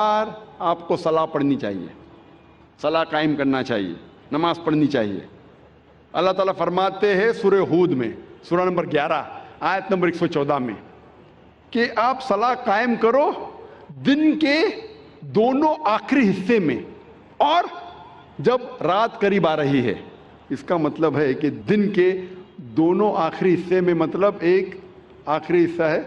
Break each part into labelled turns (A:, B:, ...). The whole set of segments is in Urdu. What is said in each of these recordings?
A: آپ کو صلاح پڑھنی چاہیے، صلاح قائم کرنا چاہیے، نماز پڑھنی چاہیے۔ اللہ تعالیٰ فرماتے ہیں سورہ ہود میں، سورہ نمبر 11 آیت نمبر 114 میں کہ آپ صلاح قائم کرو دن کے دونوں آخری حصے میں اور جب رات قریب آ رہی ہے۔ اس کا مطلب ہے کہ دن کے دونوں آخری حصے میں مطلب ایک آخری حصہ ہے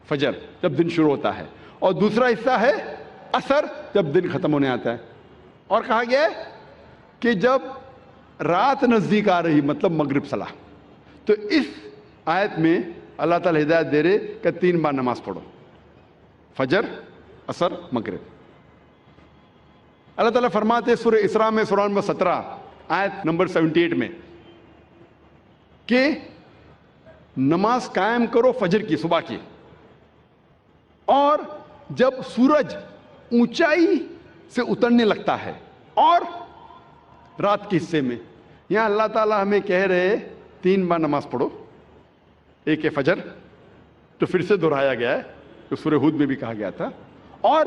A: فجر جب دن شروع ہوتا ہے، اور دوسرا حصہ ہے عصر جب دن ختم ہونے آتا ہے۔ اور کہا گیا ہے کہ جب رات نزدیک آ رہی مطلب مغرب صلاح۔ تو اس آیت میں اللہ تعالیٰ ہدایت دے رہے کہ 3 بار نماز پڑھو، فجر، عصر، مغرب۔ اللہ تعالیٰ فرماتے سورہ اسراء میں سورہ نمبر 17 آیت نمبر 78 میں کہ نماز قائم کرو فجر کی، صبح کی، اور جب سورج اونچائی سے اترنے لگتا ہے اور رات کے حصے میں۔ یہاں اللہ تعالیٰ ہمیں کہہ رہے 3 بار نماز پڑھو، ایک ہے فجر تو پھر سے دہرایا گیا ہے جو سورہ ہود میں بھی کہا گیا تھا، اور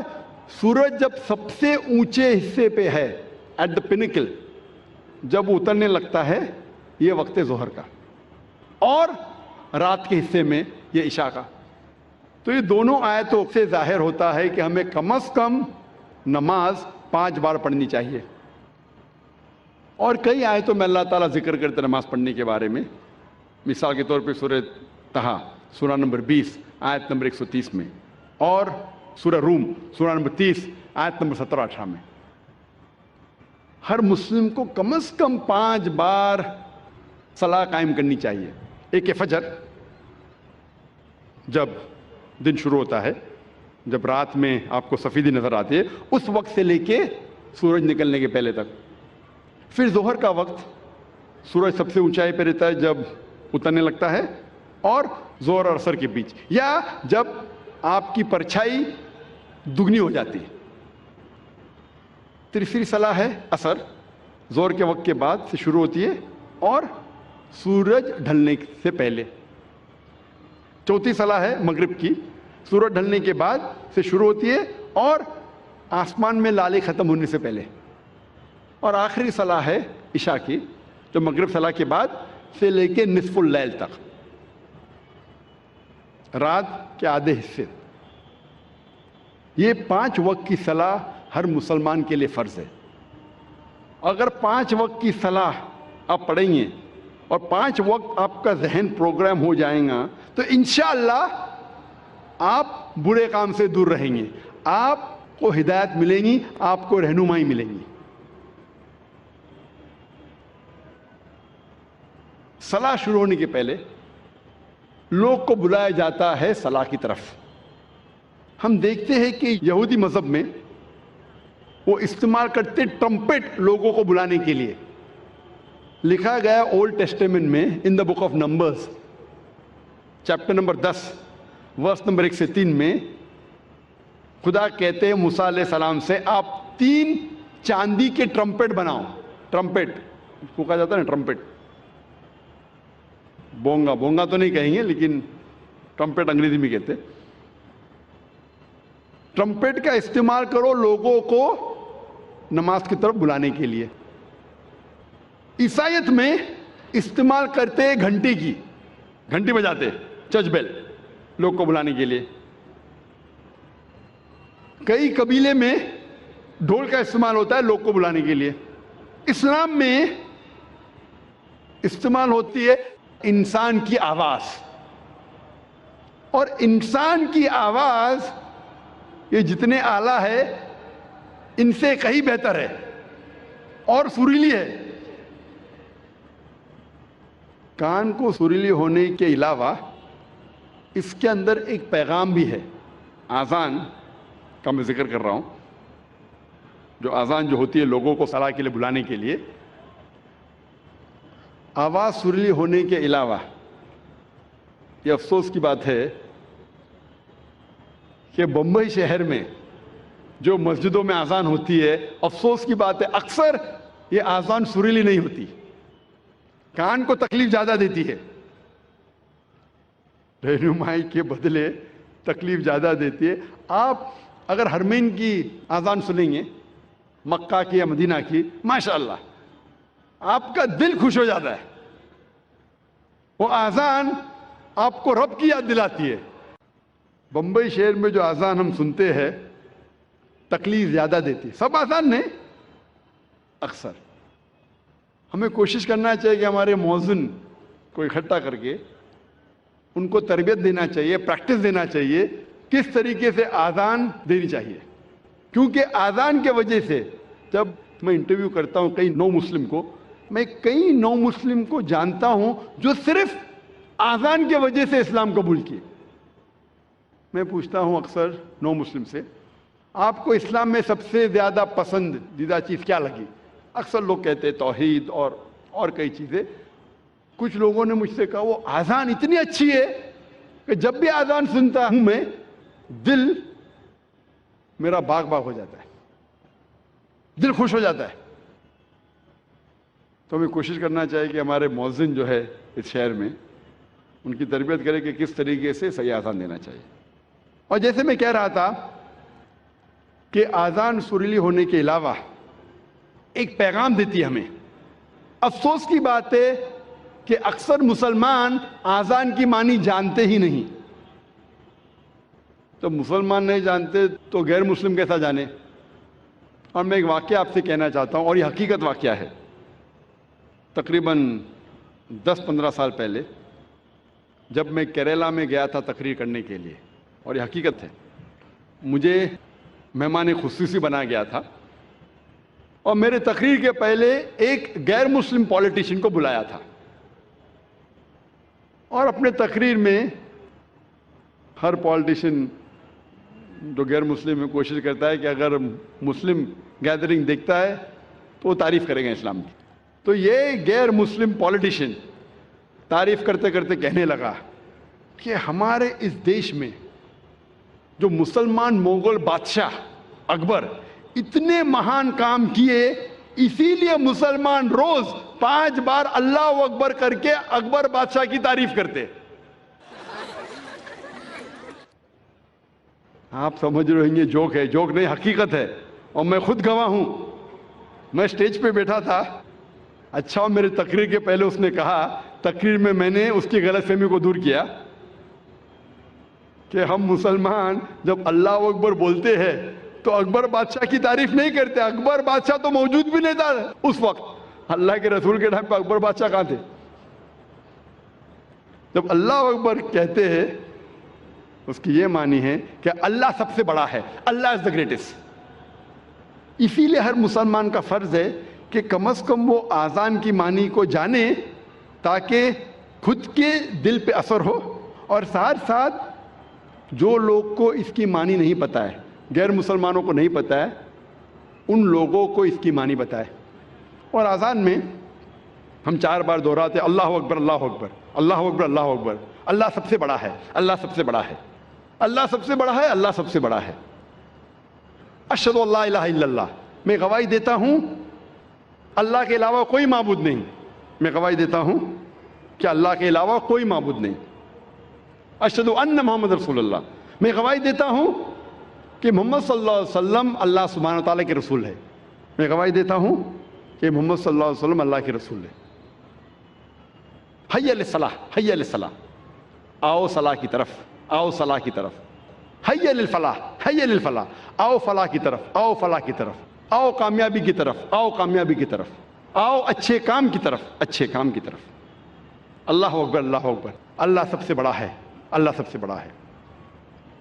A: سورج جب سب سے اونچے حصے پہ ہے ایٹ دا پینیکل، جب اترنے لگتا ہے یہ وقت ظہر کا، اور رات کے حصے میں یہ عشاء کا۔ تو یہ دونوں آیتوں سے ظاہر ہوتا ہے کہ ہمیں کم از کم نماز 5 بار پڑھنی چاہیے۔ اور کئی آیتوں میں اللہ تعالیٰ ذکر کرتے نماز پڑھنے کے بارے میں، مثال کے طور پہ سورہ طہ سورہ نمبر 20 آیت نمبر 130 میں، اور سورہ روم سورہ نمبر 30 آیت نمبر 17-18 میں۔ ہر مسلم کو کم از کم 5 بار صلاح قائم کرنی چاہیے۔ ایک ہے فجر جب دن شروع ہوتا ہے، جب رات میں آپ کو سفیدی نظر آتی ہے اس وقت سے لے کے سورج نکلنے کے پہلے تک۔ پھر ظہر کا وقت، سورج سب سے اونچائی پہ رہتا ہے جب اترنے لگتا ہے، اور ظہر اور عصر کے بیچ، یا جب آپ کی پرچھائی دگنی ہو جاتی ہے۔ تیسری صلاح ہے عصر، ظہر کے وقت کے بعد سے شروع ہوتی ہے اور سورج ڈھلنے سے پہلے۔ چوتھی صلاح ہے مغرب کی، سورج ڈھلنے کے بعد سے شروع ہوتی ہے اور آسمان میں لالے ختم ہونے سے پہلے۔ اور آخری صلاح ہے عشاء کی، جو مغرب صلاح کے بعد سے لے کے نصف اللیل تک، رات کے آدھے حصے۔ یہ 5 وقت کی صلاح ہر مسلمان کے لیے فرض ہے۔ اگر 5 وقت کی صلاح آپ پڑھیں گے اور 5 وقت آپ کا ذہن پروگرام ہو جائے گا تو انشاءاللہ آپ برے کام سے دور رہیں گے، آپ کو ہدایت ملیں گی، آپ کو رہنمائی ملیں گی۔ صلاح شروع ہونے کے پہلے لوگ کو بلایا جاتا ہے صلاح کی طرف۔ ہم دیکھتے ہیں کہ یہودی مذہب میں وہ استعمال کرتے ٹرمپٹ لوگوں کو بلانے کے لیے۔ لکھا گیا اولڈ ٹیسٹیمنٹ میں in the book of Numbers chapter number 10 verse number 1 سے 3 میں خدا کہتے ہیں موسیٰ علیہ السلام سے، آپ 3 چاندی کے ٹرمپٹ بناؤ۔ ٹرمپٹ اس کو کہا جاتا ہے نا، ٹرمپٹ، بونگا، بونگا تو نہیں کہیں گے لیکن ٹرمپٹ انگریزی میں کہتے۔ ٹرمپٹ کا استعمال کرو لوگوں کو نماز کی طرف بلانے کے لیے۔ عیسائیت میں استعمال کرتے گھنٹی کی، گھنٹی بجاتے، چرچ بیل، لوگ کو بلانے کے لیے۔ کئی قبیلے میں ڈھول کا استعمال ہوتا ہے لوگ کو بلانے کے لیے۔ اسلام میں استعمال ہوتی ہے انسان کی آواز، اور انسان کی آواز یہ جتنے اعلیٰ ہے ان سے کہیں بہتر ہے اور سریلی ہے۔ کان کو سریلی ہونے کے علاوہ اس کے اندر ایک پیغام بھی ہے۔ آذان کا میں ذکر کر رہا ہوں، جو آذان جو ہوتی ہے لوگوں کو صلاح کے لیے بلانے کے لیے، آواز سریلی ہونے کے علاوہ یہ افسوس کی بات ہے کہ بمبئی شہر میں جو مسجدوں میں آذان ہوتی ہے، افسوس کی بات ہے اکثر یہ آذان سریلی نہیں ہوتی، کان کو تکلیف زیادہ دیتی ہے، رہنمائی کے بدلے تکلیف زیادہ دیتی ہے۔ آپ اگر حرمین کی آزان سنیں گے، مکہ کی یا مدینہ کی، ماشاءاللہ آپ کا دل خوش ہو جاتا ہے. وہ آزان آپ کو رب کی یاد دلاتی ہے. بمبئی شہر میں جو آزان ہم سنتے ہیں تکلیف زیادہ دیتی ہے. سب آزان نہیں، اکثر ہمیں کوشش کرنا چاہیے کہ ہمارے مؤذن کو اکٹھا کر کے ان کو تربیت دینا چاہیے، پریکٹس دینا چاہیے کس طریقے سے آزان دینی چاہیے. کیونکہ آزان کے وجہ سے جب میں انٹرویو کرتا ہوں کئی نو مسلم کو، میں کئی نو مسلم کو جانتا ہوں جو صرف آزان کی وجہ سے اسلام قبول کیے. میں پوچھتا ہوں اکثر نو مسلم سے، آپ کو اسلام میں سب سے زیادہ پسندیدہ چیز کیا لگی؟ اکثر لوگ کہتے ہیں توحید اور کئی چیزیں. کچھ لوگوں نے مجھ سے کہا وہ آزان اتنی اچھی ہے کہ جب بھی آزان سنتا ہوں میں دل میرا باغ باغ ہو جاتا ہے، دل خوش ہو جاتا ہے. تو ہمیں کوشش کرنا چاہیے کہ ہمارے مؤذن جو ہے اس شہر میں ان کی تربیت کرے کہ کس طریقے سے صحیح آزان دینا چاہیے. اور جیسے میں کہہ رہا تھا کہ آزان سریلی ہونے کے علاوہ ایک پیغام دیتی ہے ہمیں. افسوس کی بات ہے کہ اکثر مسلمان آزان کی معنی جانتے ہی نہیں. تو مسلمان نہیں جانتے تو غیر مسلم کیسا جانے؟ اور میں ایک واقعہ آپ سے کہنا چاہتا ہوں، اور یہ حقیقت واقعہ ہے. تقریباً 10-15 سال پہلے جب میں کیرلا میں گیا تھا تقریر کرنے کے لیے، اور یہ حقیقت ہے، مجھے مہمان خصوصی بنا گیا تھا اور میرے تقریر کے پہلے ایک غیر مسلم پولیٹیشین کو بلایا تھا. اور اپنے تقریر میں ہر پولیٹیشین جو غیر مسلم میں کوشش کرتا ہے کہ اگر مسلم گیدرنگ دیکھتا ہے تو وہ تعریف کرے گا اسلام کی. تو یہ غیر مسلم پولیٹیشین تعریف کرتے کرتے کہنے لگا کہ ہمارے اس دیش میں جو مسلمان مغل بادشاہ اکبر اتنے مہان کام کیے، اسی لیے مسلمان روز 5 بار اللہ اکبر کر کے اکبر بادشاہ کی تعریف کرتے. آپ سمجھ رہے ہیں یہ جوک ہے؟ جوک نہیں، حقیقت ہے. اور میں خود گواہ ہوں. میں سٹیج پہ بیٹھا تھا، اچھا میرے تقریر کے پہلے اس نے کہا، تقریر میں نے اس کی غلط فہمی کو دور کیا کہ ہم مسلمان جب اللہ اکبر بولتے ہیں تو اکبر بادشاہ کی تعریف نہیں کرتے. اکبر بادشاہ تو موجود بھی نہیں تھا اس وقت. اللہ کے رسول کے ٹائم پہ اکبر بادشاہ کہاں تھے؟ جب اللہ اکبر کہتے ہیں اس کی یہ معنی ہے کہ اللہ سب سے بڑا ہے، اللہ از دا گریٹسٹ. اسی لیے ہر مسلمان کا فرض ہے کہ کم از کم وہ آزان کی معنی کو جانے تاکہ خود کے دل پہ اثر ہو، اور ساتھ ساتھ جو لوگ کو اس کی معنی نہیں پتہ ہے، غیر مسلمانوں کو نہیں پتہ ہے، ان لوگوں کو اس کی معنی بتائے. اور آزان میں ہم 4 بار دہراتے اللہ اکبر اللہ اکبر اللہ اکبر اللہ اکبر. اللہ سب سے بڑا ہے، اللہ سب سے بڑا ہے، اللہ سب سے بڑا ہے، اللہ سب سے بڑا ہے. اشہد ان لا الہ الا اللہ، میں گواہی دیتا ہوں اللہ کے علاوہ کوئی معبود نہیں. میں گواہی دیتا ہوں کہ اللہ کے علاوہ کوئی معبود نہیں. اشہد ان محمد رسول اللہ، میں گواہی دیتا ہوں کہ محمد صلی اللہ علیہ وسلم اللہ سبحانہ وتعالیٰ کے رسول ہے. میں گواہی دیتا ہوں کہ محمد صلی اللہ علیہ وسلم اللہ کے رسول ہے. حی علی الصلاح، حی علی الصلاح، آؤ صلاح کی طرف، آؤ صلاح کی طرف. حی علی الفلاح، حی علی الفلاح، آؤ فلاح کی طرف، آؤ فلاح کی طرف، آؤ کامیابی کی طرف، آؤ کامیابی کی طرف، آؤ اچھے کام کی طرف، اچھے کام کی طرف. اللہ اکبر اللہ اکبر. اللہ سب سے بڑا ہے، اللہ سب سے بڑا ہے.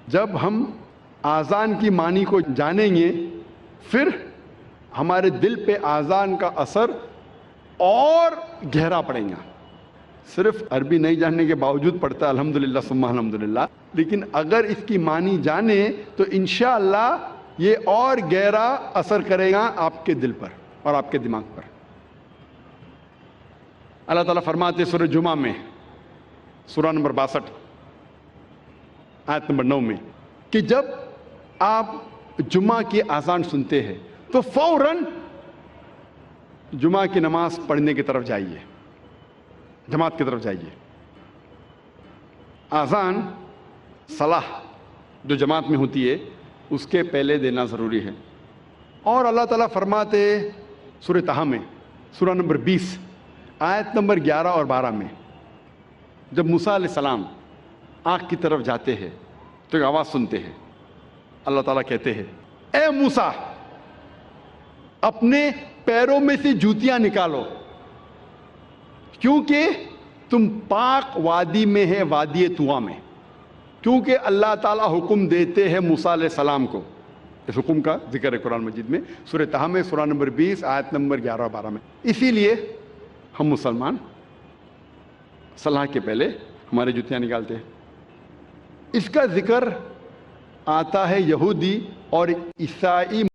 A: جب ہم آزان کی معنی کو جانیں گے پھر ہمارے دل پہ آزان کا اثر اور گہرا پڑے گا. صرف عربی نہیں جاننے کے باوجود پڑھتا ہے الحمدللہ ثم الحمدللہ، لیکن اگر اس کی معنی جانے تو انشاءاللہ یہ اور گہرا اثر کرے گا آپ کے دل پر اور آپ کے دماغ پر. اللہ تعالیٰ فرماتے سورہ جمعہ میں سورہ نمبر 62 آیت نمبر 9 میں کہ جب آپ جمعہ کی آزان سنتے ہیں تو فوراً جمعہ کی نماز پڑھنے کی طرف جائیے، جماعت کی طرف جائیے. آزان صلاح جو جماعت میں ہوتی ہے اس کے پہلے دینا ضروری ہے. اور اللہ تعالیٰ فرماتے سورہ طہ میں سورہ نمبر 20 آیت نمبر 11 اور 12 میں، جب موسیٰ علیہ السلام آگ کی طرف جاتے ہیں تو ایک آواز سنتے ہیں. اللہ تعالیٰ کہتے ہیں اے موسیٰ اپنے پیروں میں سے جوتیاں نکالو، کیونکہ تم پاک وادی میں ہے، وادی طویٰ میں. کیونکہ اللہ تعالیٰ حکم دیتے ہیں موسیٰ علیہ السلام کو. اس حکم کا ذکر ہے قرآن مجید میں سورہ طہ میں سورہ نمبر 20 آیت نمبر 11 اور 12 میں. اسی لیے ہم مسلمان صلاح کے پہلے ہمارے جوتیاں نکالتے ہیں. اس کا ذکر آتا ہے یہودی اور عیسائی